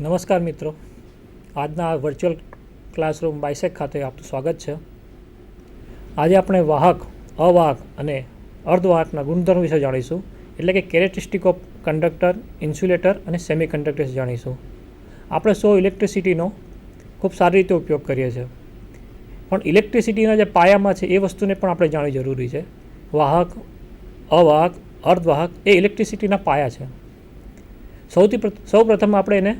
નમસ્કાર મિત્રો, આજના વર્ચ્યુઅલ ક્લાસરૂમ બાયસેક ખાતે આપનું સ્વાગત છે. આજે આપણે વાહક, અવાહક અને અર્ધવાહકના ગુણધર્મ વિશે જાણીશું, એટલે કે કેરેક્ટરિસ્ટિક ઓફ કંડક્ટર, ઇન્સ્યુલેટર અને સેમી કંડક્ટર વિશે જાણીશું. આપણે સૌ ઇલેક્ટ્રિસિટીનો ખૂબ સારી રીતે ઉપયોગ કરીએ છીએ, પણ ઇલેક્ટ્રિસિટીના જે પાયામાં છે એ વસ્તુને પણ આપણે જાણવી જરૂરી છે. વાહક, અવાહક, અર્ધવાહક એ ઇલેક્ટ્રિસિટીના પાયા છે. સૌ પ્રથમ આપણે એને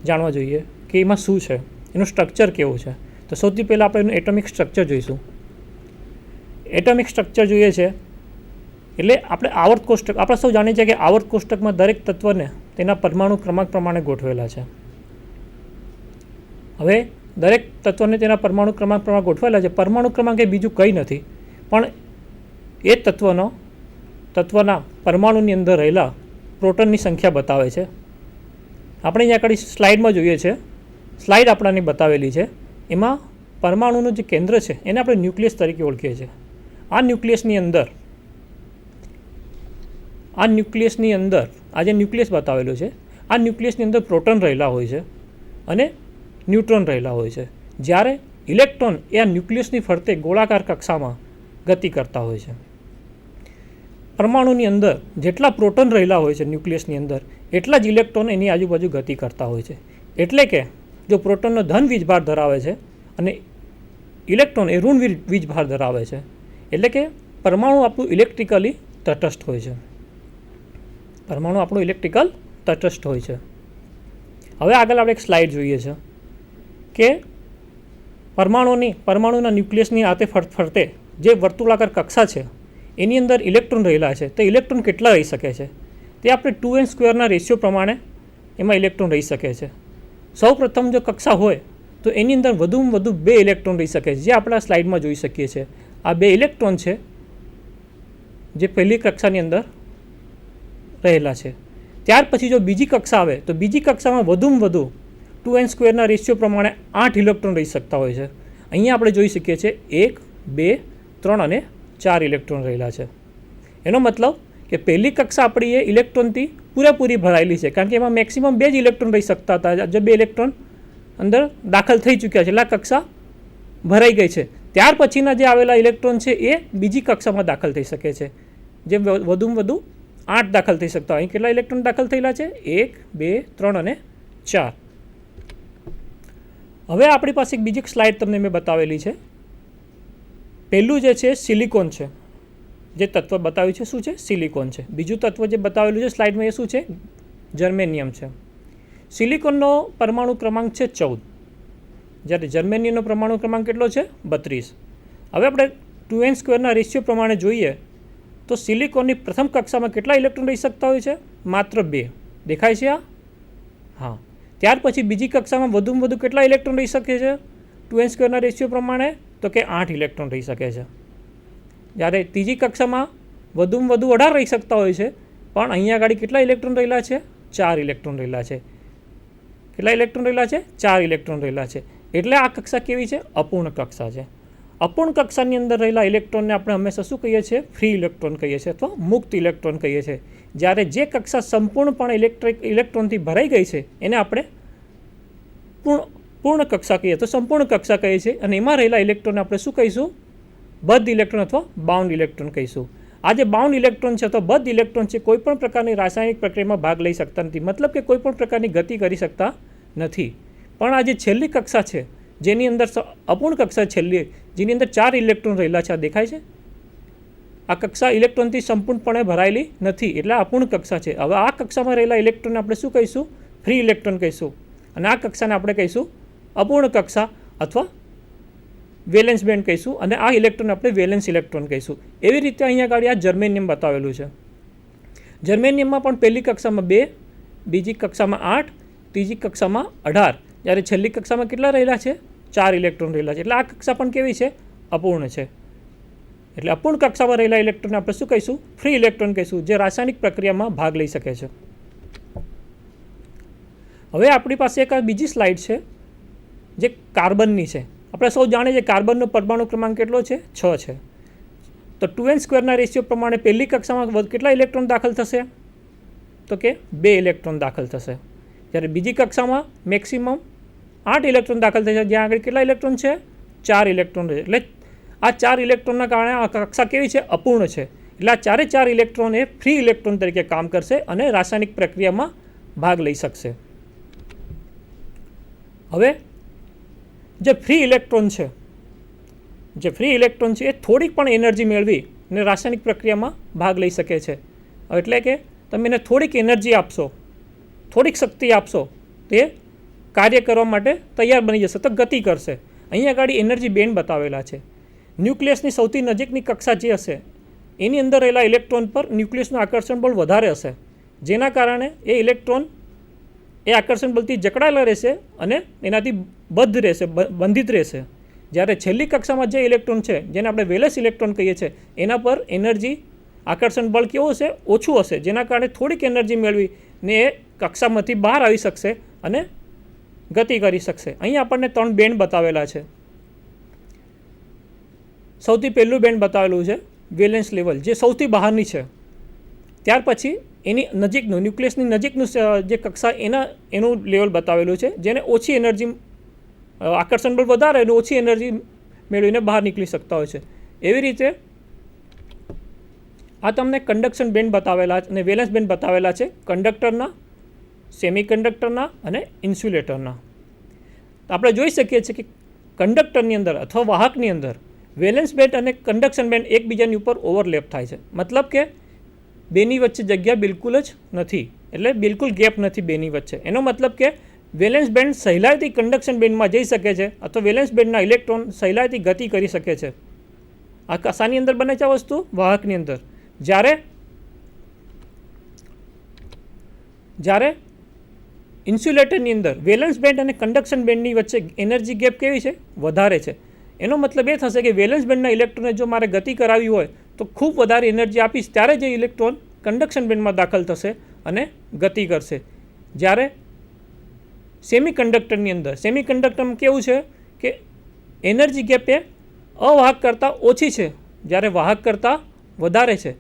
જાણવા જોઈએ કે એમાં શું છે, એનું સ્ટ્રક્ચર કેવું છે. તો સૌથી પહેલાં આપણે એનું એટોમિક સ્ટ્રક્ચર જોઈશું. એટોમિક સ્ટ્રક્ચર જોઈએ છે એટલે આપણે આવર્ત કોષ્ટક, આપણે સૌ જાણીએ છીએ કે આવર્ત કોષ્ટકમાં દરેક તત્વને તેના પરમાણુ ક્રમાંક પ્રમાણે ગોઠવેલા છે. હવે દરેક તત્વને તેના પરમાણુ ક્રમાંક પ્રમાણે ગોઠવેલા છે. પરમાણુ ક્રમાંક એ બીજું કંઈ નથી, પણ એ તત્વના પરમાણુની અંદર રહેલા પ્રોટોનની સંખ્યા બતાવે છે. આપણે અહીંયા આગળ સ્લાઇડમાં જોઈએ છે, સ્લાઇડ આપણાને બતાવેલી છે. એમાં પરમાણુનું જે કેન્દ્ર છે એને આપણે ન્યુક્લિયસ તરીકે ઓળખીએ છીએ. આ ન્યુક્લિયસની અંદર આ જે ન્યુક્લિયસ બતાવેલું છે, આ ન્યુક્લિયસની અંદર પ્રોટોન રહેલા હોય છે અને ન્યુટ્રોન રહેલા હોય છે. જ્યારે ઇલેક્ટ્રોન એ આ ન્યુક્લિયસની ફરતે ગોળાકાર કક્ષામાં ગતિ કરતા હોય છે. પરમાણુની અંદર જેટલા પ્રોટોન રહેલા હોય છે ન્યુક્લિયસની અંદર, એટલા જ ઇલેક્ટ્રોન એની આજુબાજુ ગતિ કરતા હોય છે. એટલે કે જો પ્રોટોનનો ધન વીજભાર ધરાવે છે અને ઇલેક્ટ્રોન એ ઋણ વીજભાર ધરાવે છે, એટલે કે પરમાણુ આપણું ઇલેક્ટ્રિકલી તટસ્થ હોય છે. હવે આગળ આપણે એક સ્લાઇડ જોઈએ છે કે પરમાણુના ન્યુક્લિયસની આતે ફરતે જે વર્તુળાકાર કક્ષા છે એની અંદર ઇલેક્ટ્રોન રહેલા છે. તો ઇલેક્ટ્રોન કેટલા રહી શકે છે તે આપણે 2n² રેશિયો પ્રમાણે એમાં ઇલેક્ટ્રોન રહી શકે છે. સૌ પ્રથમ જો કક્ષા હોય તો એની અંદર વધુમાં વધુ 2 ઇલેક્ટ્રોન રહી શકે છે, જે આપણે સ્લાઇડમાં જોઈ શકીએ છીએ. આ 2 ઇલેક્ટ્રોન છે જે પહેલી કક્ષાની અંદર રહેલા છે. ત્યાર પછી જો બીજી કક્ષા આવે તો બીજી કક્ષામાં વધુમાં વધુ 2n² રેશિયો પ્રમાણે 8 ઇલેક્ટ્રોન રહી શકતા હોય છે. અહીંયા આપણે જોઈ શકીએ છીએ 1, 2, 3 અને 4 ઇલેક્ટ્રોન રહેલા છે. એનો મતલબ કે પહેલી કક્ષા આપણી એ ઇલેક્ટ્રોનથી પૂરેપૂરી ભરાયેલી છે, કારણ કે એમાં મેક્સિમમ 2 જ ઇલેક્ટ્રોન રહી શકતા હતા. જો 2 ઇલેક્ટ્રોન અંદર દાખલ થઈ ચૂક્યા છે એટલે આ કક્ષા ભરાઈ ગઈ છે. ત્યાર પછીના જે આવેલા ઇલેક્ટ્રોન છે એ બીજી કક્ષામાં દાખલ થઈ શકે છે, જે વધુમાં વધુ 8 દાખલ થઈ શકતા. અહીં કેટલા ઇલેક્ટ્રોન દાખલ થયેલા છે? 1, 2, 3 અને 4. હવે આપણી પાસે એક બીજી સ્લાઇડ તમને મેં બતાવેલી છે. પહેલું જે છે સિલિકોન છે, જે તત્વ બતાવ્યું છે શું છે? સિલિકોન છે. બીજું તત્વ જે બતાવેલું છે સ્લાઇડમાં એ શું છે? જર્મેનિયમ છે. સિલિકોનનો પરમાણુ ક્રમાંક છે 14, જ્યારે જર્મેનિયમનો પરમાણુ ક્રમાંક કેટલો છે? 32. હવે આપણે 2n² રેશિયો પ્રમાણે જોઈએ તો સિલિકોનની પ્રથમ કક્ષામાં કેટલા ઇલેક્ટ્રોન રહી શકતા હોય છે? માત્ર 2. દેખાય છે આ? હા. ત્યાર પછી બીજી કક્ષામાં વધુમાં વધુ કેટલા ઇલેક્ટ્રોન રહી શકે છે 2n² રેશિયો પ્રમાણે? તો કે 8 ઇલેક્ટ્રોન રહી શકે છે. જ્યારે ત્રીજી કક્ષામાં વધુમાં વધુ 18 રહી શકતા હોય છે, પણ અહીંયા આગળ કેટલા ઇલેક્ટ્રોન રહેલા છે? 4 ઇલેક્ટ્રોન રહેલા છે. કેટલા ઇલેક્ટ્રોન રહેલા છે? 4 ઇલેક્ટ્રોન રહેલા છે. એટલે આ કક્ષા કેવી છે? અપૂર્ણ કક્ષા છે. અપૂર્ણ કક્ષાની અંદર રહેલા ઇલેક્ટ્રોનને આપણે હંમેશા શું કહીએ છીએ? ફ્રી ઇલેક્ટ્રોન કહીએ છીએ અથવા મુક્ત ઇલેક્ટ્રોન કહીએ છીએ. જ્યારે જે કક્ષા સંપૂર્ણપણે ઇલેક્ટ્રોનથી ભરાઈ ગઈ છે એને આપણે પૂર્ણ કક્ષા કહીએ તો સંપૂર્ણ કક્ષા કહીએ છીએ, અને એમાં રહેલા ઇલેક્ટ્રોનને આપણે શું કહીશું? બદ્ધ ઇલેક્ટ્રોન અથવા બાઉન્ડ ઇલેક્ટ્રોન કહીશું. આ જે બાઉન્ડ ઇલેક્ટ્રોન છે અથવા બદ્ધ ઇલેક્ટ્રોન છે કોઈપણ પ્રકારની રાસાયણિક પ્રક્રિયામાં ભાગ લઈ શકતા નથી, મતલબ કે કોઈપણ પ્રકારની ગતિ કરી શકતા નથી. પણ આ જે છેલ્લી કક્ષા છે જેની અંદર અપૂર્ણ કક્ષા છેલ્લી, જેની અંદર 4 ઇલેક્ટ્રોન રહેલા છે, આ દેખાય છે? આ કક્ષા ઇલેક્ટ્રોનથી સંપૂર્ણપણે ભરાયેલી નથી, એટલે અપૂર્ણ કક્ષા છે. હવે આ કક્ષામાં રહેલા ઇલેક્ટ્રોનને આપણે શું કહીશું? ફ્રી ઇલેક્ટ્રોન કહીશું. અને આ કક્ષાને આપણે કહીશું અપૂર્ણ કક્ષા અથવા વેલેન્સ બેન્ડ કહીશું, અને આ ઇલેક્ટ્રોન આપણે વેલેન્સ ઇલેક્ટ્રોન કહીશું. એવી રીતે અહીંયા આગળ આ જર્મેનિયમ બતાવેલું છે. જર્મેનિયમમાં પણ પહેલી કક્ષામાં 2, બીજી કક્ષામાં 8, ત્રીજી કક્ષામાં 18, જ્યારે છેલ્લી કક્ષામાં કેટલા રહેલા છે? 4 ઇલેક્ટ્રોન રહેલા છે. એટલે આ કક્ષા પણ કેવી છે? અપૂર્ણ છે. એટલે અપૂર્ણ કક્ષામાં રહેલા ઇલેક્ટ્રોનને આપણે શું કહીશું? ફ્રી ઇલેક્ટ્રોન કહીશું, જે રાસાયણિક પ્રક્રિયામાં ભાગ લઈ શકે છે. હવે આપણી પાસે એક બીજી સ્લાઇડ છે જે કાર્બનની છે. આપણે સૌ જાણીએ છીએ કાર્બનનો પરમાણુ ક્રમાંક કેટલો છે? 6 છે. તો 2n² રેશિયો પ્રમાણે પહેલી કક્ષામાં કેટલા ઇલેક્ટ્રોન દાખલ થશે? તો કે 2 ઇલેક્ટ્રોન દાખલ થશે. જ્યારે બીજી કક્ષામાં મેક્સિમમ 8 ઇલેક્ટ્રોન દાખલ થાય છે, જ્યાં આગળ કેટલા ઇલેક્ટ્રોન છે? 4 ઇલેક્ટ્રોન છે. એટલે આ 4 ઇલેક્ટ્રોનના કારણે આ કક્ષા કેવી છે? અપૂર્ણ છે. એટલે આ 4 ઇલેક્ટ્રોન એ ફ્રી ઇલેક્ટ્રોન તરીકે કામ કરશે અને રાસાયણિક પ્રક્રિયામાં ભાગ લઈ શકશે. હવે જે ફ્રી ઇલેક્ટ્રોન છે એ થોડીક પણ એનર્જી મેળવી અને રાસાયણિક પ્રક્રિયામાં ભાગ લઈ શકે છે. એટલે કે તમે એને થોડીક એનર્જી આપશો, થોડીક શક્તિ આપશો, તે કાર્ય કરવા માટે તૈયાર બની જશે, તો ગતિ કરશે. અહીંયા આગળ એનર્જી બેન્ડ બતાવેલા છે. ન્યુક્લિયસની સૌથી નજીકની કક્ષા જે હશે એની અંદર રહેલા ઇલેક્ટ્રોન પર ન્યુક્લિયસનું આકર્ષણ બળ વધારે હશે, જેના કારણે એ ઇલેક્ટ્રોન એ આકર્ષણ બળથી જકડાયેલા રહેશે અને એનાથી બંધિત રહેશે. જ્યારે છેલ્લી કક્ષામાં જે ઇલેક્ટ્રોન છે, જેને આપણે વેલેન્સ ઇલેક્ટ્રોન કહીએ છીએ, એના પર એનર્જી આકર્ષણ બળ કેવું હશે? ઓછું હશે, જેના કારણે થોડીક એનર્જી મેળવીને એ કક્ષામાંથી બહાર આવી શકશે અને ગતિ કરી શકશે. અહીં આપણને 3 બેન્ડ બતાવેલા છે. સૌથી પહેલું બેન્ડ બતાવેલું છે વેલેન્સ લેવલ, જે સૌથી બહારની છે. ત્યાર પછી એની નજીકનું ન્યુક્લિયસની નજીકનું જે કક્ષા એનું લેવલ બતાવેલું છે, જેને ઓછી એનર્જી આકર્ષણ બળ વધારે અને ઓછી એનર્જી મેળવીને બહાર નીકળી શકતા હોય છે. એવી રીતે આ તમને કંડક્શન બેન્ડ બતાવેલા અને વેલેન્સ બેન્ડ બતાવેલા છે કંડક્ટરના, સેમિકન્ડક્ટરના અને ઇન્સ્યુલેટરના. આપણે જોઈ શકીએ છીએ કે કંડક્ટરની અંદર અથવા વાહકની અંદર વેલેન્સ બેન્ડ અને કંડક્શન બેન્ડ એકબીજાની ઉપર ઓવરલેપ થાય છે. મતલબ કે બેની વચ્ચે જગ્યા બિલકુલ જ નથી, એટલે બિલકુલ ગેપ નથી બેની વચ્ચે. એનો મતલબ કે વેલેન્સ બેન્ડ સહેલાઈથી કંડક્શન બેન્ડમાં જઈ શકે છે અથવા વેલેન્સ બેન્ડના ઇલેક્ટ્રોન સહેલાઈથી ગતિ કરી શકે છે. આ કશાની અંદર બને છે આ વસ્તુ? વાહકની અંદર. જ્યારે ઇન્સ્યુલેટરની અંદર વેલેન્સ બેન્ડ અને કંડક્શન બેન્ડની વચ્ચે એનર્જી ગેપ કેવી છે? વધારે છે. એનો મતલબ એ થશે કે વેલેન્સ બેન્ડના ઇલેક્ટ્રોનને જો મારે ગતિ કરાવવી હોય તો ખૂબ વધારે એનર્જી આપીશ, ત્યારે જે ઇલેક્ટ્રોન કંડક્શન બેન્ડમાં દાખલ થશે અને ગતિ કરશે. જ્યારે સેમિકન્ડક્ટરમાં કેવું છે કે એનર્જી ગેપ એ અવાહક કરતાં ઓછી છે, જ્યારે વાહક કરતાં વધારે છે.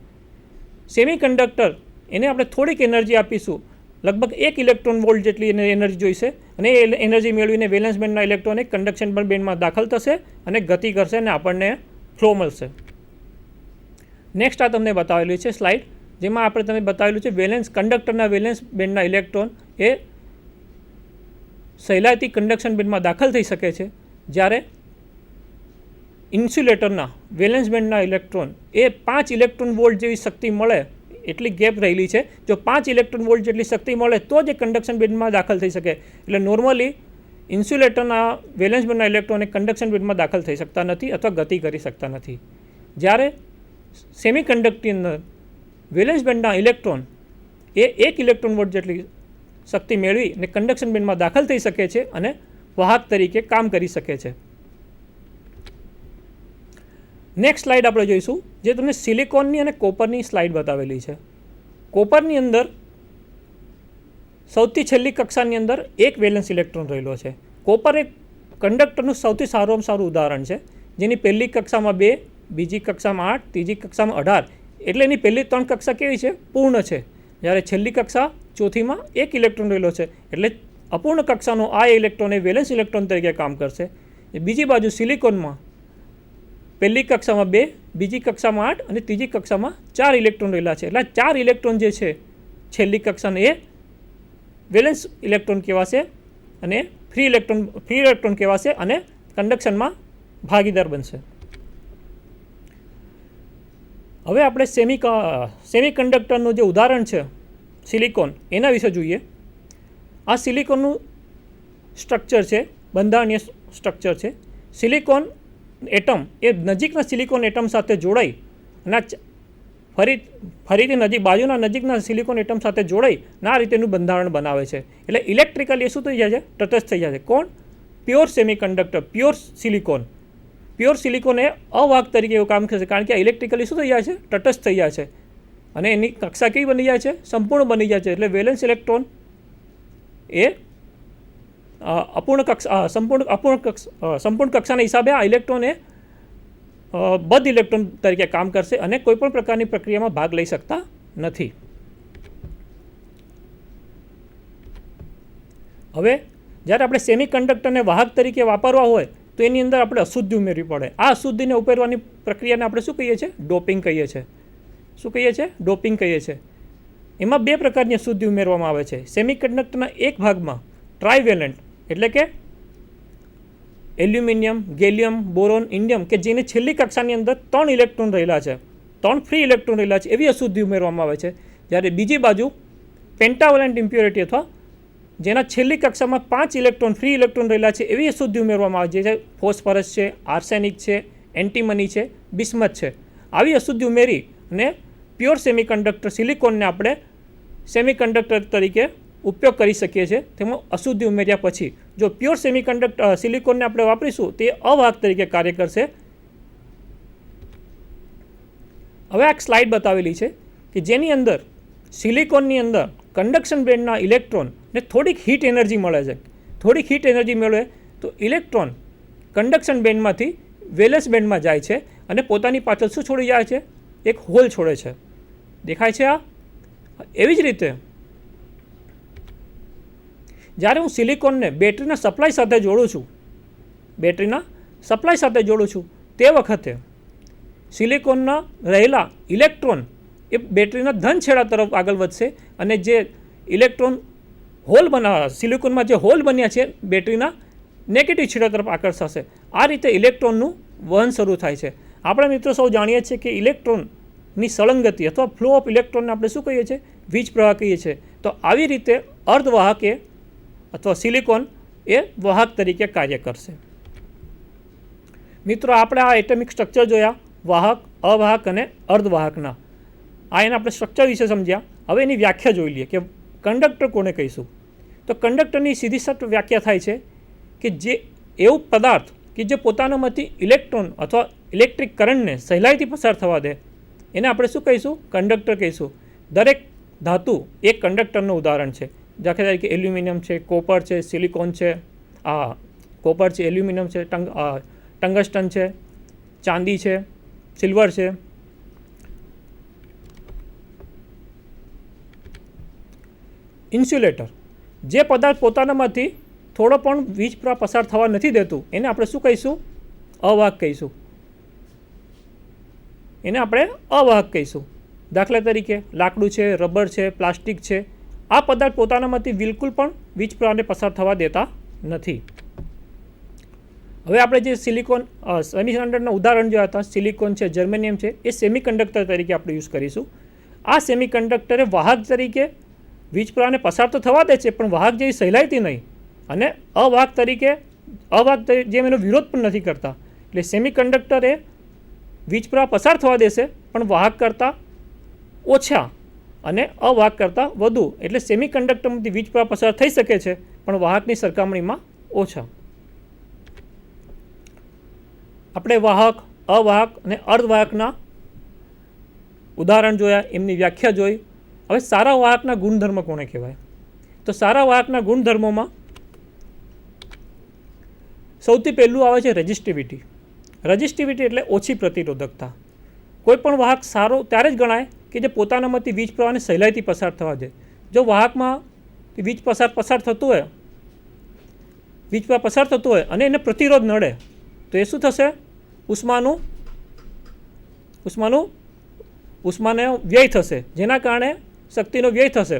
સેમિકન્ડક્ટર એને આપણે થોડીક એનર્જી આપીશું, લગભગ 1 ઇલેક્ટ્રોન વોલ્ટ જેટલી એને એનર્જી જોઈશે, અને એ એનર્જી મેળવીને વેલેન્સ બેન્ડના ઇલેક્ટ્રોન એક કંડક્શન બેન્ડમાં દાખલ થશે અને ગતિ કરશે અને આપણને ફ્લો મળશે. નેક્સ્ટ આ તમને બતાવેલી છે સ્લાઇડ, જેમાં આપણે તમે બતાવેલું છે કંડક્ટરના વેલેન્સ બેન્ડના ઇલેક્ટ્રોન એ સહેલાઈથી કંડક્શન બેન્ડમાં દાખલ થઈ શકે છે, જ્યારે ઇન્સ્યુલેટરના વેલેન્સ બેન્ડના ઇલેક્ટ્રોન એ 5 ઇલેક્ટ્રોન વોલ્ટ જેવી શક્તિ મળે એટલી ગેપ રહેલી છે. જો 5 ઇલેક્ટ્રોન વોલ્ટ જેટલી શક્તિ મળે તો જ એ કંડક્શન બેન્ડમાં દાખલ થઈ શકે. એટલે નોર્મલી ઇન્સ્યુલેટરના વેલેન્સ બેન્ડના ઇલેક્ટ્રોન એ કંડક્શન બેન્ડમાં દાખલ થઈ શકતા નથી અથવા ગતિ કરી શકતા નથી. જ્યારે સેમિકન્ડક્ટરની અંદર વેલેન્સ બેન્ડના ઇલેક્ટ્રોન એ 1 ઇલેક્ટ્રોન વોલ્ટ જેટલી શક્તિ મેળવી અને કંડક્શન બેન્ડમાં દાખલ થઈ શકે છે અને વાહક તરીકે કામ કરી શકે છે. નેક્સ્ટ સ્લાઇડ આપણે જોઈશું, જે તમને સિલિકોનની અને કોપરની સ્લાઇડ બતાવેલી છે. કોપરની અંદર સૌથી છેલ્લી કક્ષાની અંદર 1 વેલેન્સ ઇલેક્ટ્રોન રહેલો છે. કોપર એક કંડક્ટરનું સૌથી સારું ઉદાહરણ છે, જેની પહેલી કક્ષામાં 2, બીજી કક્ષામાં 8, ત્રીજી કક્ષામાં 18. એટલે એની પહેલી 3 કક્ષા કેવી છે? પૂર્ણ છે. જ્યારે છેલ્લી કક્ષા ચોથીમાં 1 ઇલેક્ટ્રોન રહેલો છે, એટલે અપૂર્ણ કક્ષાનો આ ઇલેક્ટ્રોન એ વેલેન્સ ઇલેક્ટ્રોન તરીકે કામ કરશે. બીજી બાજુ સિલિકોનમાં પહેલી કક્ષામાં 2, બીજી કક્ષામાં 8 અને ત્રીજી કક્ષામાં 4 ઇલેક્ટ્રોન રહેલા છે. એટલે 4 ઇલેક્ટ્રોન જે છે છેલ્લી કક્ષાને એ વેલેન્સ ઇલેક્ટ્રોન કહેવાશે અને ફ્રી ઇલેક્ટ્રોન કહેવાશે અને કંડક્શનમાં ભાગીદાર બનશે. હવે આપણે સેમિકન્ડક્ટરનું જે ઉદાહરણ છે સિલિકોન, એના વિશે જોઈએ. આ સિલિકોનનું સ્ટ્રક્ચર છે, બંધારણીય સ્ટ્રક્ચર છે. સિલિકોન એટમ એ નજીકના સિલિકોન એટમ સાથે જોડાઈ અને ફરીથી બાજુના નજીકના સિલિકોન એટમ સાથે જોડાઈ આ રીતેનું બંધારણ બનાવે છે. એટલે ઇલેક્ટ્રિકલી શું થઈ જાય છે? તટસ્થ થઈ જાય છે. કોણ? પ્યોર સેમિકન્ડક્ટર, પ્યોર સિલિકોન એ અવાહક તરીકે એવું કામ કરશે, કારણ કે ઇલેક્ટ્રિકલી શું થઈ જાય છે? તટસ્થ થઈ જાય છે અને એની કક્ષા કેવી બની જાય છે? સંપૂર્ણ બની જાય છે. એટલે વેલેન્સ ઇલેક્ટ્રોન એ સંપૂર્ણ કક્ષાના હિસાબે આ ઇલેક્ટ્રોન એ બદ્ધ ઇલેક્ટ્રોન તરીકે કામ કરશે અને કોઈપણ પ્રકારની પ્રક્રિયામાં ભાગ લઈ શકતા નથી. હવે જ્યારે આપણે સેમિકન્ડક્ટરને વાહક તરીકે વાપરવા હોય તો એની અંદર આપણે અશુદ્ધિ ઉમેરવી પડે. આ અશુદ્ધિને ઉમેરવાની પ્રક્રિયાને આપણે શું કહીએ છીએ? ડોપિંગ કહીએ છીએ. શું કહીએ છીએ? ડોપિંગ કહીએ છીએ. એમાં બે પ્રકારની અશુદ્ધિ ઉમેરવામાં આવે છે. સેમિકન્ડક્ટરના એક ભાગમાં ટ્રાઇવેલેન્ટ એટલે કે એલ્યુમિનિયમ, ગેલિયમ, બોરોન, ઇન્ડિયમ કે જેની છેલ્લી કક્ષાની અંદર 3 ઇલેક્ટ્રોન રહેલા છે, 3 ફ્રી ઇલેક્ટ્રોન રહેલા છે, એવી અશુદ્ધિ ઉમેરવામાં આવે છે. જ્યારે બીજી બાજુ પેન્ટાવેલેન્ટ ઇમ્પ્યોરિટી અથવા જેના છેલ્લી કક્ષામાં 5 ઇલેક્ટ્રોન ફ્રી ઇલેક્ટ્રોન રહેલા છે એવી અશુદ્ધિ ઉમેરવામાં આવે છે. ફોસ્ફરસ છે, આર્સેનિક છે, એન્ટીમની છે, બિસ્મથ છે. આવી અશુદ્ધિ ઉમેરી અને પ્યોર સેમિકન્ડક્ટર સિલિકોનને આપણે સેમિકન્ડક્ટર તરીકે ઉપયોગ કરી શકીએ છીએ. તેમાં અશુદ્ધિ ઉમેર્યા પછી જો પ્યોર સેમિકન્ડક્ટર સિલિકોનને આપણે વાપરીશું તે અવાહક તરીકે કાર્ય કરશે. હવે આ સ્લાઇડ બતાવેલી છે કે જેની અંદર સિલિકોનની અંદર કન્ડક્શન બેન્ડના ઇલેક્ટ્રોનને થોડીક હીટ એનર્જી મળે છે. થોડીક હીટ એનર્જી મળે તો ઇલેક્ટ્રોન કન્ડક્શન બેન્ડમાંથી વેલેન્સ બેન્ડમાં જાય છે અને પોતાની પાછળ શું છોડી જાય છે? એક હોલ છોડે છે. દેખાય છે આ? એવી જ રીતે જ્યારે હું સિલિકોનને બેટરીના સપ્લાય સાથે જોડું છું, તે વખતે સિલિકોનના રહેલા ઇલેક્ટ્રોન એ બેટરીના ધન છેડા તરફ આગળ વધશે અને જે ઇલેક્ટ્રોન હોલ સિલિકોનમાં જે હોલ બન્યા છે બેટરીના નેગેટિવ છેડા તરફ આકર્ષાશે. આ રીતે ઇલેક્ટ્રોનનું વહન શરૂ થાય છે. આપણે મિત્રો સૌ જાણીએ છીએ કે ઇલેક્ટ્રોનની સળંગતિ અથવા ફ્લો ઓફ ઇલેક્ટ્રોનને આપણે શું કહીએ છીએ? વીજ પ્રવાહ કહીએ છીએ. તો આવી રીતે અર્ધવાહક અથવા સિલિકોન એ વાહક તરીકે કાર્ય કરશે. મિત્રો આપણે આ એટમિક સ્ટ્રક્ચર જોયા વાહક, અવાહક અને અર્ધવાહકના. એના આપણે સ્ટ્રક્ચર વિશે સમજ્યા. હવે એની વ્યાખ્યા જોઈ લઈએ કે કંડક્ટર કોને કહીશું. તો કંડક્ટરની સીધી સટ વ્યાખ્યા થાય છે કે જે એવું પદાર્થ કે જે પોતાનામાંથી ઇલેક્ટ્રોન અથવા ઇલેક્ટ્રિક કરંટને સહેલાઈથી પસાર થવા દે એને આપણે શું કહીશું? કંડક્ટર કહીશું. દરેક ધાતુ એક કંડક્ટરનું ઉદાહરણ છે. દાખલા તરીકે એલ્યુમિનિયમ છે, કોપર છે, સિલિકોન છે, કોપર છે, એલ્યુમિનિયમ છે, ટંગસ્ટન છે, ચાંદી છે, સિલ્વર છે. ઇન્સ્યુલેટર જે પદાર્થ પોતાનામાંથી થોડો પણ વીજ પ્રવાહ પસાર થવા નથી દેતું એને આપણે શું કહીશું? અવાહક કહીશું. એને આપણે અવાહક કહીશું. દાખલા તરીકે લાકડું છે, રબર છે, પ્લાસ્ટિક છે. આ પદાર્થ પોતાનામાંથી બિલકુલ પણ વીજ પ્રવાહને પસાર થવા દેતા નથી. હવે આપણે જે સિલિકોન સેમિકન્ડક્ટરના ઉદાહરણ જોયા હતા, સિલિકોન છે, જર્મેનિયમ છે, એ સેમિકન્ડક્ટર તરીકે આપણે યુઝ કરીશું. આ સેમિકન્ડક્ટરે વાહક તરીકે વીજ પ્રવાહને પસાર તો થવા દે છે પણ વાહક જેવી સહેલાઈથી નહીં અને અવાહક જેમ એનો વિરોધ પણ નથી કરતા. એટલે સેમિકન્ડક્ટર એ વીજ પ્રવાહ પસાર થવા દેશે પણ વાહક કરતાં ઓછા અને અવાહક કરતાં વધુ. એટલે સેમિકન્ડક્ટરમાંથી વીજ પ્રવાહ પસાર થઈ શકે છે પણ વાહકની સરખામણીમાં ઓછા. આપણે વાહક, અવાહક અને અર્ધવાહકના ઉદાહરણ જોયા, એમની વ્યાખ્યા જોઈ. હવે સારા વાહકના ગુણધર્મ કોને કહેવાય? તો સારા વાહકના ગુણધર્મોમાં સૌથી પહેલું આવે છે રેઝિસ્ટિવિટી. રેઝિસ્ટિવિટી એટલે ઓછી પ્રતિરોધકતા. કોઈ પણ વાહક સારો ત્યારે જ ગણાય કે જે પોતાનામાંથી વીજ પ્રવાહને સહેલાઈથી પસાર થવા દે. જો વાહકમાં વીજ પસાર થતું હોય અને એને પ્રતિરોધ નડે તો એ શું થશે? ઉષ્માનો વ્યય થશે, જેના કારણે શક્તિનો વ્યય થશે.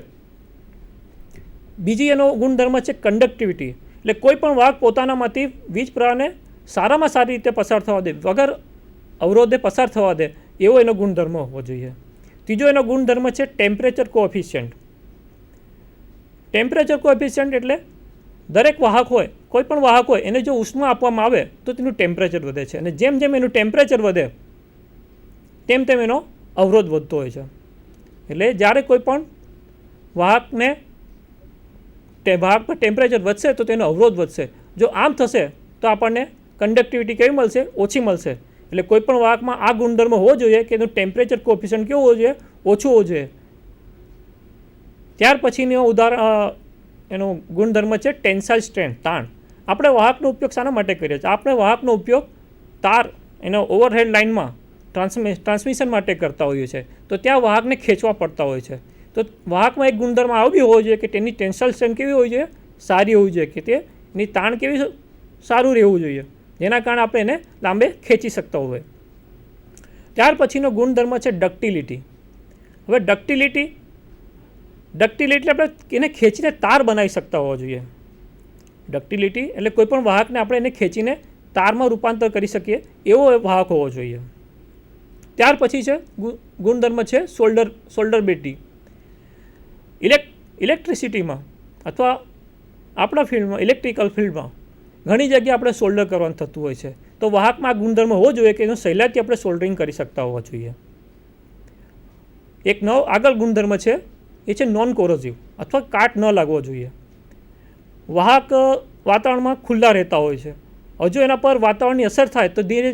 બીજી એનો ગુણધર્મ છે કંડક્ટિવિટી. એટલે કોઈ પણ વાહક પોતાનામાંથી વીજ પ્રવાહને સારામાં સારી રીતે પસાર થવા દે, વગર અવરોધે પસાર થવા દે એવો એનો ગુણધર્મ હોવો જોઈએ. ત્રીજો એનો ગુણધર્મ છે ટેમ્પરેચર કોએફિશિયન્ટ. ટેમ્પરેચર કોએફિશિયન્ટ એટલે દરેક વાહક હોય, કોઈ પણ વાહક હોય, એને જો ઉષ્મા આપવામાં આવે તો તેનું ટેમ્પરેચર વધે છે અને જેમ જેમ એનું ટેમ્પરેચર વધે તેમ તેમ એનો અવરોધ વધતો હોય છે. એટલે જ્યારે કોઈ પણ વાહકમાં ટેમ્પરેચર વધશે તો તેનો અવરોધ વધશે. જો આમ થશે તો આપણને કંડક્ટિવિટી કેવી મળશે? ઓછી મળશે. એટલે કોઈ પણ વાહકમાં આ ગુણધર્મ હોવો જોઈએ કે એનું ટેમ્પરેચર કોએફિશિયન્ટ કેવું હોવું જોઈએ? ઓછું હોવું જોઈએ. ત્યાર પછીનું એનો ગુણધર્મ છે ટેન્સાઇલ સ્ટ્રેન્થ, તાણ. આપણે વાહકનો ઉપયોગ શાના માટે કરીએ છીએ? આપણે વાહકનો ઉપયોગ તાર એનો ઓવરહેડ લાઇનમાં ટ્રાન્સમિશન માટે કરતા હોઈએ છીએ. તો ત્યાં વાહકને ખેંચવા પડતા હોય છે. તો વાહકમાં એક ગુણધર્મ આવી હોવો જોઈએ કે તેની ટેન્સાઇલ સ્ટ્રેન્થ કેવી હોવી જોઈએ? સારી હોવી જોઈએ, કે તેની તાણ કેવી સારું રહેવું જોઈએ, જેના કારણે આપણે એને લાંબે ખેંચી શકતા હોય. ત્યાર પછીનો ગુણધર્મ છે ડક્ટિલિટી. હવે ડક્ટિલિટી આપણે એને ખેંચીને તાર બનાવી શકતા હોવા જોઈએ. ડક્ટિલિટી એટલે કોઈપણ વાહકને આપણે એને ખેંચીને તારમાં રૂપાંતર કરી શકીએ એવો વાહક હોવો જોઈએ. ત્યાર પછી છે ગુણધર્મ છે સોલ્ડરબિલિટી. ઇલેક્ટ્રિસિટીમાં અથવા આપણા ફિલ્ડમાં, ઇલેક્ટ્રિકલ ફિલ્ડમાં ઘણી જગ્યાએ આપણે સોલ્ડર કરવાનું થતું હોય છે. તો વાહકમાં આ ગુણધર્મ હોવો જોઈએ કે એનો સહેલાઈથી આપણે સોલ્ડરિંગ કરી શકતા હોવા જોઈએ. એક આગળ ગુણધર્મ છે એ છે નોન કોરોઝિવ અથવા કાટ ન લાગવો જોઈએ. વાહક વાતાવરણમાં ખુલ્લા રહેતા હોય છે, હજુ એના પર વાતાવરણની અસર થાય તો ધીરે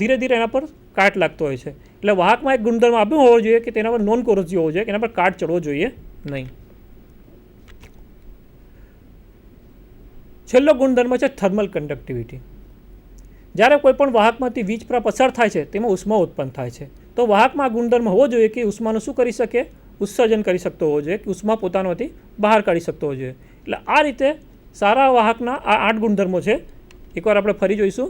ધીરે એના પર કાટ લાગતો હોય છે. એટલે વાહકમાં એક ગુણધર્મ આપ્યો હોવો જોઈએ કે તેના પર નોન કોરોઝિવ હોવો જોઈએ, કે એના પર કાટ ચડવો જોઈએ નહીં. છેલ્લો ગુણધર્મ છે થર્મલ કન્ડક્ટિવિટી. જ્યારે કોઈ પણ વાહકમાંથી વીજ પ્રવાહ પસાર થાય છે તેમાં ઉષ્મા ઉત્પન્ન થાય છે. તો વાહકમાં આ ગુણધર્મ હોવો જોઈએ કે ઉષ્માનું શું કરી શકે, ઉત્સર્જન કરી શકતો હોવો જોઈએ, કે ઉષ્મા પોતાનામાંથી બહાર કાઢી શકતો હોવો જોઈએ. એટલે આ રીતે સારા વાહકના આ 8 ગુણધર્મો છે. એકવાર આપણે ફરી જોઈશું.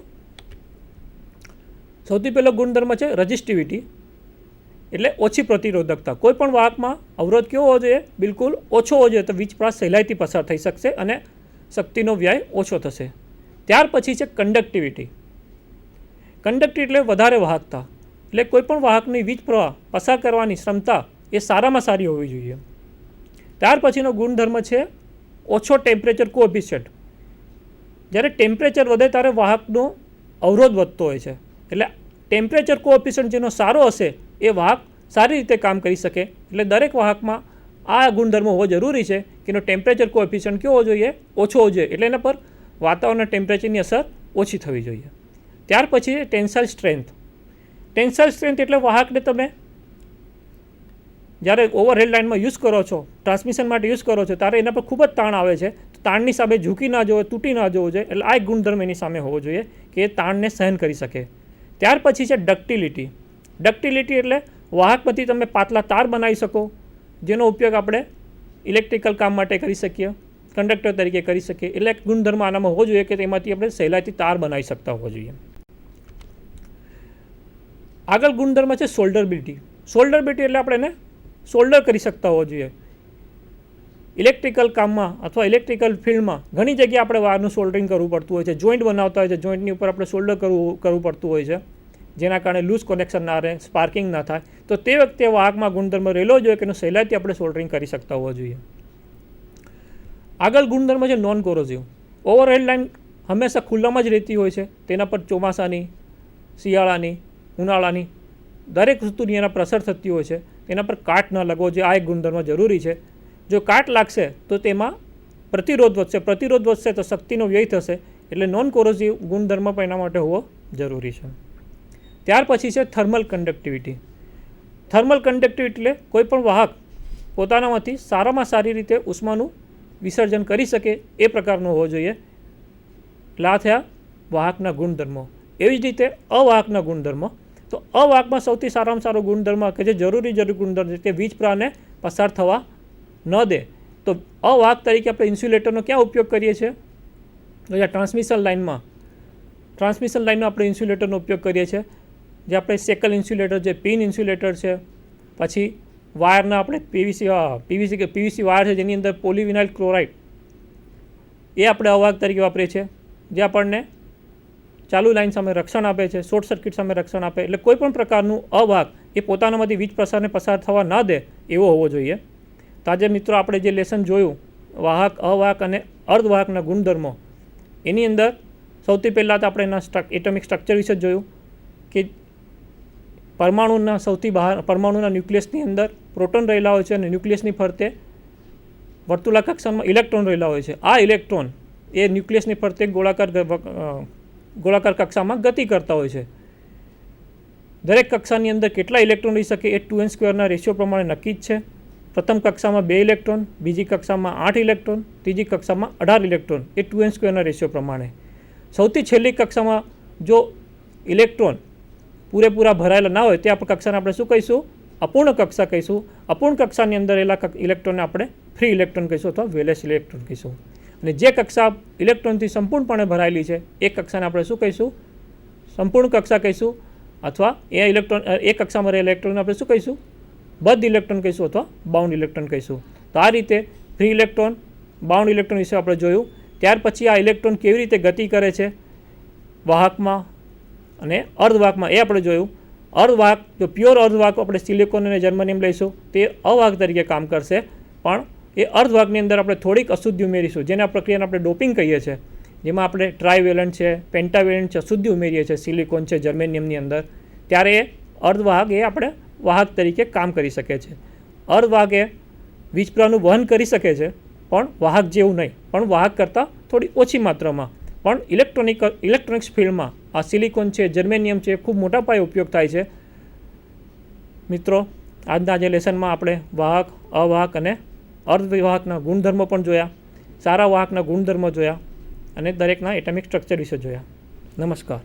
સૌથી પહેલો ગુણધર્મ છે રજિસ્ટિવિટી, એટલે ઓછી પ્રતિરોધકતા. કોઈ પણ વાહકમાં અવરોધ કેવો હોવો જોઈએ, બિલકુલ ઓછો હોવો જોઈએ, તો વીજ પ્રવાહ સહેલાઈથી પસાર થઈ શકશે અને શક્તિનો વ્યય ઓછો થશે. ત્યાર પછી છે કન્ડક્ટિવિટી. કન્ડક્ટિવિટી એટલે વધારે વાહકતા, એટલે કોઈપણ વાહકની વીજ પ્રવાહ પસાર કરવાની ક્ષમતા એ સારામાં સારી હોવી જોઈએ. ત્યાર પછીનો ગુણધર્મ છે ઓછો ટેમ્પરેચર કોએફિશિયન્ટ. જ્યારે ટેમ્પરેચર વધે ત્યારે વાહકનો અવરોધ વધતો હોય છે. એટલે ટેમ્પરેચર કોએફિશિયન્ટ જેનો સારો હશે એ વાહક સારી રીતે કામ કરી શકે. એટલે દરેક વાહકમાં આ ગુણધર્મ હોવો જરૂરી છે કે એનો ટેમ્પરેચર કોએફિશિયન્ટ કેવો હોવો જોઈએ, ઓછો હોવો જોઈએ, એટલે એના પર વાતાવરણના ટેમ્પરેચરની અસર ઓછી થવી જોઈએ. ત્યાર પછી ટેન્સાઇલ સ્ટ્રેન્થ. ટેન્સાઇલ સ્ટ્રેન્થ એટલે વાહકને તમે જ્યારે ઓવરહેડ લાઇનમાં યુઝ કરો છો, ટ્રાન્સમિશન માટે યુઝ કરો છો, ત્યારે એના પર ખૂબ જ તાણ આવે છે. તો તાણની સામે ઝૂકી ના જવો, તૂટી ના જવો જોઈએ. એટલે આ એક ગુણધર્મ એની સામે હોવો જોઈએ કે એ તાણને સહન કરી શકે. ત્યાર પછી છે ડક્ટિલિટી. ડક્ટિલિટી એટલે વાહકમાંથી તમે પાતળા તાર બનાવી શકો, જેનો ઉપયોગ આપણે ઇલેક્ટ્રિકલ કામ માટે કરી શકીએ, કંડક્ટર તરીકે કરી શકીએ. એટલે એક ગુણધર્મ આનામાં હોવો જોઈએ કે તેમાંથી આપણે સહેલાઈથી તાર બનાવી શકતા હોવા જોઈએ. આગળ ગુણધર્મ છે સોલ્ડરબિલિટી. સોલ્ડરબિલિટી એટલે આપણે એને સોલ્ડર કરી શકતા હોવા જોઈએ. ઇલેક્ટ્રિકલ કામમાં અથવા ઇલેક્ટ્રિકલ ફિલ્ડમાં ઘણી જગ્યાએ આપણે વાયરનું સોલ્ડરિંગ કરવું પડતું હોય છે, જોઈન્ટ બનાવતા હોય છે, જોઈન્ટની ઉપર આપણે સોલ્ડર કરવું પડતું હોય છે, જેના કારણે લૂઝ કનેક્શન ના રહે, સ્પાર્કિંગ ના થાય. તો તે વખતે વાહકમાં ગુણધર્મ રહેલો જોઈએ કે એનું સહેલાઈથી આપણે સોલ્ડરિંગ કરી શકતા હોવા જોઈએ. આગળ ગુણધર્મ છે નોન કોરોઝિવ. ઓવરહેડ લાઇન હંમેશા ખુલ્લામાં જ રહેતી હોય છે. તેના પર ચોમાસાની, શિયાળાની, ઉનાળાની દરેક ઋતુની એના પ્રસર થતી હોય છે. તેના પર કાટ ન લાગવો જોઈએ. આ એક ગુણધર્મ જરૂરી છે. જો કાટ લાગશે તો તેમાં પ્રતિરોધ વધશે તો શક્તિનો વ્યય થશે. એટલે નોન કોરોઝિવ ગુણધર્મ પણ એના માટે હોવો જરૂરી છે. ત્યાર પછી છે થર્મલ કન્ડક્ટિવિટી. થર્મલ કન્ડક્ટિવિટી એટલે કોઈપણ વાહક પોતાનામાંથી સારામાં સારી રીતે ઉષ્માનું વિસર્જન કરી શકે એ પ્રકારનો હોવો જોઈએ. એટલે આ થયા વાહકના ગુણધર્મો. એવી જ રીતે અવાહકના ગુણધર્મો. તો અવાહકમાં સૌથી સારામાં સારો ગુણધર્મ કે જે જરૂરી ગુણધર્મ છે તે વીજ પ્રવાહને પસાર થવા ન દે. તો અવાહક તરીકે આપણે ઇન્સ્યુલેટરનો ક્યાં ઉપયોગ કરીએ છીએ? તો ટ્રાન્સમિશન લાઇનમાં આપણે ઇન્સ્યુલેટરનો ઉપયોગ કરીએ છીએ. જે આપણે સેકલ ઇન્સ્યુલેટર છે, પિન ઇન્સ્યુલેટર છે, પછી વાયરના આપણે પીવીસી વાયર છે જેની અંદર પોલીવિનાઇલ ક્લોરાઇડ એ આપણે અવાહક તરીકે વાપરીએ છીએ, જે આપણને ચાલુ લાઇન સામે રક્ષણ આપે છે, શોર્ટ સર્કિટ સામે રક્ષણ આપે. એટલે કોઈપણ પ્રકારનું અવાહક એ પોતાનામાંથી વીજ પ્રસારને પસાર થવા ના દે એવો હોવો જોઈએ. તો આજે મિત્રો આપણે જે લેસન જોયું વાહક, અવાહક અને અર્ધવાહકના ગુણધર્મો, એની અંદર સૌથી પહેલાં તો આપણે એના એટમિક સ્ટ્રક્ચર વિશે જોયું કે પરમાણુના ન્યુક્લિયસની અંદર પ્રોટોન રહેલા હોય છે અને ન્યુક્લિયસની ફરતે વર્તુળાકાર કક્ષામાં ઇલેક્ટ્રોન રહેલા હોય છે. આ ઇલેક્ટ્રોન એ ન્યુક્લિયસની ફરતે ગોળાકાર કક્ષામાં ગતિ કરતા હોય છે. દરેક કક્ષાની અંદર કેટલા ઇલેક્ટ્રોન રહી શકે એ 2n² રેશિયો પ્રમાણે નક્કી જ છે. પ્રથમ કક્ષામાં 2 ઇલેક્ટ્રોન, બીજી કક્ષામાં 8 ઇલેક્ટ્રોન, ત્રીજી કક્ષામાં 18 ઇલેક્ટ્રોન, એ 2n² રેશિયો પ્રમાણે. સૌથી છેલ્લી કક્ષામાં જો ઇલેક્ટ્રોન પૂરેપૂરા ભરાયેલા ના હોય તે કક્ષાને આપણે શું કહીશું? અપૂર્ણ કક્ષા કહીશું. અપૂર્ણ કક્ષાની અંદર રહેલા ઇલેક્ટ્રોનને આપણે ફ્રી ઇલેક્ટ્રોન કહીશું અથવા વેલેસ ઇલેક્ટ્રોન કહીશું. અને જે કક્ષા ઇલેક્ટ્રોનથી સંપૂર્ણપણે ભરાયેલી છે એ કક્ષાને આપણે શું કહીશું? સંપૂર્ણ કક્ષા કહીશું, અથવા એ કક્ષામાં રહેલા ઇલેક્ટ્રોનને આપણે શું કહીશું? બદ્ધ ઇલેક્ટ્રોન કહીશું અથવા બાઉન્ડ ઇલેક્ટ્રોન કહીશું. તો આ રીતે ફ્રી ઇલેક્ટ્રોન, બાઉન્ડ ઇલેક્ટ્રોન વિશે આપણે જોયું. ત્યાર પછી આ ઇલેક્ટ્રોન કેવી રીતે ગતિ કરે છે વાહકમાં અને અર્ધવાહકમાં એ આપણે જોયું. અર્ધવાહક, જો પ્યોર અર્ધવાહક આપણે સિલિકોન અને જર્મનિયમ લઈશું તે અવાહક તરીકે કામ કરશે, પણ એ અર્ધવાહકની અંદર આપણે થોડીક અશુદ્ધિ ઉમેરીશું, જેના પ્રક્રિયાને આપણે ડોપિંગ કહીએ છીએ, જેમાં આપણે ટ્રાયવેલન્ટ છે, પેન્ટાવેલન્ટ છે, અશુદ્ધિ ઉમેરીએ છીએ સિલિકોન છે જર્મેનિયમની અંદર. ત્યારે એ અર્ધવાહક એ આપણે વાહક તરીકે કામ કરી શકે છે. અર્ધવાહક એ વીજપ્રવાહનું વહન કરી શકે છે, પણ વાહક જેવું નહીં, પણ વાહક કરતાં થોડી ઓછી માત્રામાં. પણ ઇલેક્ટ્રોનિક્સ ફિલ્ડમાં આ સિલિકોન છે, જર્મેનિયમ છે, ખૂબ મોટા પાયે ઉપયોગ થાય છે. મિત્રો, આજના જે લેસનમાં આપણે વાહક, અવાહક અને અર્ધવાહકના ગુણધર્મો પણ જોયા, સારા વાહકના ગુણધર્મો જોયા અને દરેકના એટમિક સ્ટ્રક્ચર વિશે જોયા. નમસ્કાર.